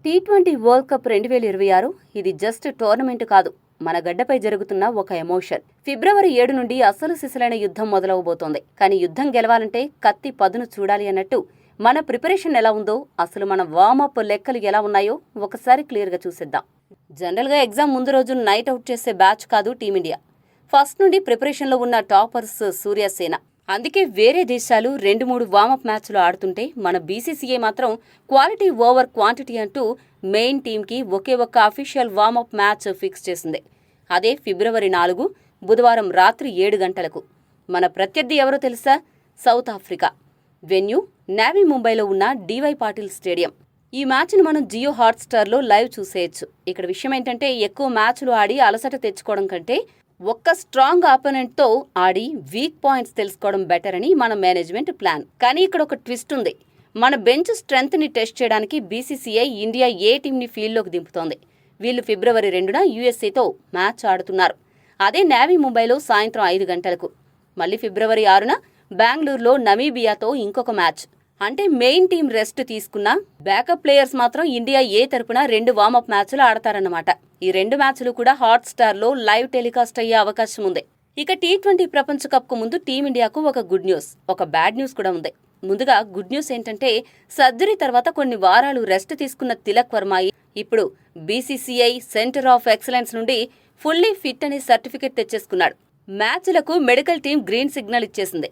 T20 world cup 2026 ఇది just tournament కాదు, మన గడ్డపై జరుగుతున్న ఒక ఎమోషన్. ఫిబ్రవరి 7 నుండి అసలు సిసలైన యుద్ధం మొదలవబోతోంది. కానీ యుద్ధం గెలవాలంటే కత్తి పదును చూడాలి అన్నట్టు మన ప్రిపరేషన్ ఎలా ఉందో, అసలు మన వార్మప్ లెక్కలు ఎలా ఉన్నాయో ఒకసారి క్లియర్గా చూసేద్దాం. జనరల్గా ఎగ్జామ్ ముందు రోజు నైట్ అవుట్ చేసే బ్యాచ్ కాదు టీమిండియా. ఫస్ట్ నుండి ప్రిపరేషన్లో ఉన్న టాపర్స్ సూర్యసేన. అందుకే వేరే దేశాలు 2-3 వార్మప్ మ్యాచ్లు ఆడుతుంటే మన బీసీసీఐ మాత్రం క్వాలిటీ ఓవర్ క్వాంటిటీ అంటూ మెయిన్ టీంకి ఒకే ఒక్క అఫీషియల్ వార్మప్ మ్యాచ్ ఫిక్స్ చేసింది. అదే ఫిబ్రవరి 4 బుధవారం రాత్రి 7 గంటలకు. మన ప్రత్యర్థి ఎవరో తెలుసా? South Africa. వెన్యూ నావీ ముంబైలో ఉన్న డివై పాటిల్ స్టేడియం. ఈ మ్యాచ్ను మనం జియో హాట్స్టార్లో లైవ్ చూసేయచ్చు. ఇక్కడ విషయం ఏంటంటే, ఎక్కువ మ్యాచ్లు ఆడి అలసట తెచ్చుకోవడం కంటే ఒక్క స్ట్రాంగ్ ఆపోనెంట్తో ఆడి వీక్ పాయింట్స్ తెలుసుకోవడం బెటర్ అని మన మేనేజ్మెంట్ ప్లాన్. కానీ ఇక్కడ ఒక ట్విస్ట్ ఉంది. మన బెంచ్ స్ట్రెంగ్త్ని టెస్ట్ చేయడానికి బీసీసీఐ ఇండియా ఏ టీంని ఫీల్డ్లోకి దింపుతోంది. వీళ్ళు ఫిబ్రవరి 2న యూఎస్ఏతో మ్యాచ్ ఆడుతున్నారు. అదే నావీ ముంబైలో సాయంత్రం 5 గంటలకు. మళ్ళీ ఫిబ్రవరి 6న బెంగళూరులో నమీబియాతో ఇంకొక మ్యాచ్. అంటే మెయిన్ టీం రెస్ట్ తీసుకున్న బ్యాకప్ ప్లేయర్స్ మాత్రం ఇండియా ఏ తరపున 2 వార్మప్ మ్యాచ్లు ఆడతారన్నమాట. ఈ 2 మ్యాచ్లు కూడా హాట్స్టార్లో లైవ్ టెలికాస్ట్ అయ్యే అవకాశం ఉంది. ఇక టీ20 ప్రపంచ కప్కు ముందు టీమిండియాకు ఒక గుడ్ న్యూస్, ఒక బ్యాడ్ న్యూస్ కూడా ఉంది. ముందుగా గుడ్ న్యూస్ ఏంటంటే, సర్జరీ తర్వాత కొన్ని వారాలు రెస్ట్ తీసుకున్న తిలక్ వర్మ ఇప్పుడు బీసీసీఐ సెంటర్ ఆఫ్ ఎక్సలెన్స్ నుండి ఫుల్లీ ఫిట్ అనే సర్టిఫికెట్ తెచ్చేసుకున్నాడు. మ్యాచ్లకు మెడికల్ టీం గ్రీన్ సిగ్నల్ ఇచ్చేసింది.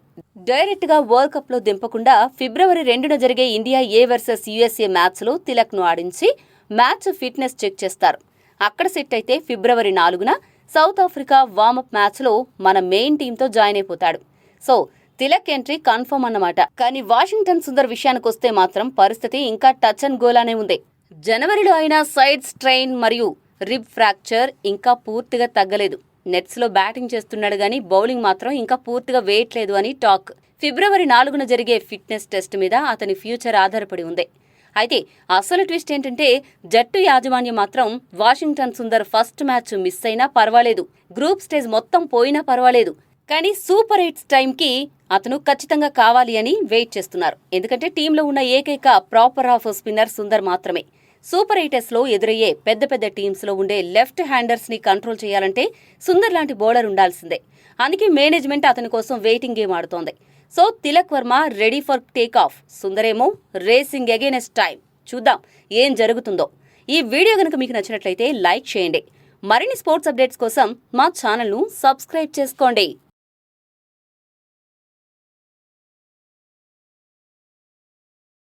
డైరెక్ట్ గా వరల్డ్ కప్ లో దింపకుండా ఫిబ్రవరి 2న జరిగే India A versus USA match లో తిలక్ ను ఆడించి మ్యాచ్ ఫిట్నెస్ చెక్ చేస్తారు. అక్కడ సెట్ అయితే ఫిబ్రవరి 4న సౌత్ ఆఫ్రికా వార్మప్ మ్యాచ్ లో మన మెయిన్ టీంతో జాయిన్ అయిపోతాడు. సో తిలక్ ఎంట్రీ కన్ఫర్మ్ అన్నమాట. కానీ వాషింగ్టన్ సుందర్ విషయానికొస్తే మాత్రం పరిస్థితి ఇంకా టచ్ అండ్ గోలానే ఉంది. జనవరిలో అయిన సైడ్ స్ట్రెయిన్ మరియు రిబ్ ఫ్రాక్చర్ ఇంకా పూర్తిగా తగ్గలేదు. నెట్స్లో బ్యాటింగ్ చేస్తున్నాడు గానీ బౌలింగ్ మాత్రం ఇంకా పూర్తిగా వేయట్లేదు అని టాక్. ఫిబ్రవరి 4న జరిగే ఫిట్నెస్ టెస్ట్ మీద అతని ఫ్యూచర్ ఆధారపడి ఉంది. అయితే అసలు ట్విస్ట్ ఏంటంటే, జట్టు యాజమాన్యం మాత్రం Washington Sundar first match miss అయినా పర్వాలేదు, గ్రూప్ స్టేజ్ మొత్తం పోయినా పర్వాలేదు, కానీ సూపర్ 8 టైంకి అతను ఖచ్చితంగా కావాలి అని వెయిట్ చేస్తున్నారు. ఎందుకంటే టీంలో ఉన్న ఏకైక ప్రాపర్ ఆఫ్ స్పిన్నర్ సుందర్ మాత్రమే. సూపర్ 8లో ఎదురయ్యే పెద్ద పెద్ద టీమ్స్లో ఉండే లెఫ్ట్ హ్యాండర్స్ని కంట్రోల్ చేయాలంటే సుందర్ లాంటి బౌలర్ ఉండాల్సిందే. అందుకే మేనేజ్మెంట్ అతని కోసం వెయిటింగ్ గేమ్ ఆడుతోంది. So Tilak Varma ready for take off, సుందరేమో రేసింగ్ అగైనెస్ట్ టైం. చూద్దాం ఏం జరుగుతుందో. ఈ వీడియో గనుక మీకు నచ్చినట్లయితే లైక్ చేయండి. మరిన్ని స్పోర్ట్స్ అప్డేట్స్ కోసం మా ఛానల్ను సబ్స్క్రైబ్ చేసుకోండి.